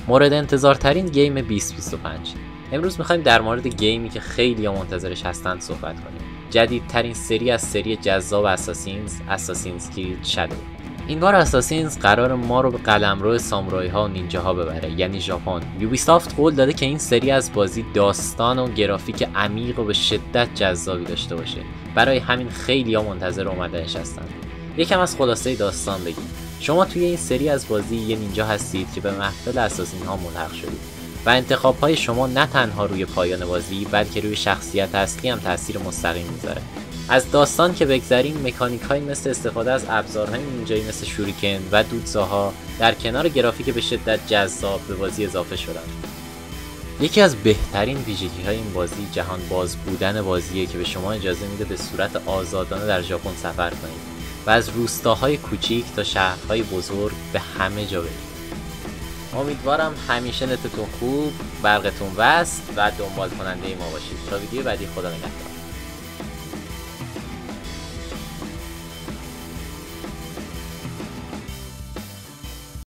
مورد انتظارترین گیم 2025. امروز میخوایم در مورد گیمی که خیلی منتظرش هستند صحبت کنیم. جدیدترین سری از سری جذاب اساسینز کرید شادو. این بار اساسینز قرار ما رو به قلمرو سامورایی ها و نینجا ها ببره، یعنی ژاپن. یوبیسافت قول داده که این سری از بازی داستان و گرافیک عمیق و به شدت جذابی داشته باشه. برای همین خیلی منتظر اومدنش هستند. یکم از خلاصه داستان بگیم. شما توی این سری از بازی یه نینجا هستید که به محفل اساسین ها ملحق شدید و انتخاب های شما نه تنها روی پایان بازی بلکه روی شخصیت اصلی هم تاثیر مستقیم میذاره. از داستان که بگذریم، مکانیک های مثل استفاده از ابزارهای نینجایی مثل شوریکن و دودزاها در کنار گرافیک به شدت جذاب به بازی اضافه شدن. یکی از بهترین ویژگی های این بازی جهان باز بودن بازیه که به شما اجازه میده به صورت آزادانه در ژاپن سفر کنید و از روستاهای کوچیک تا شهرهای بزرگ به همه جا برید. امیدوارم همیشه نتتون خوب، برقتون وصل و دنبال کننده ما باشید. تا ویدیو بعدی، خدا نگهدار.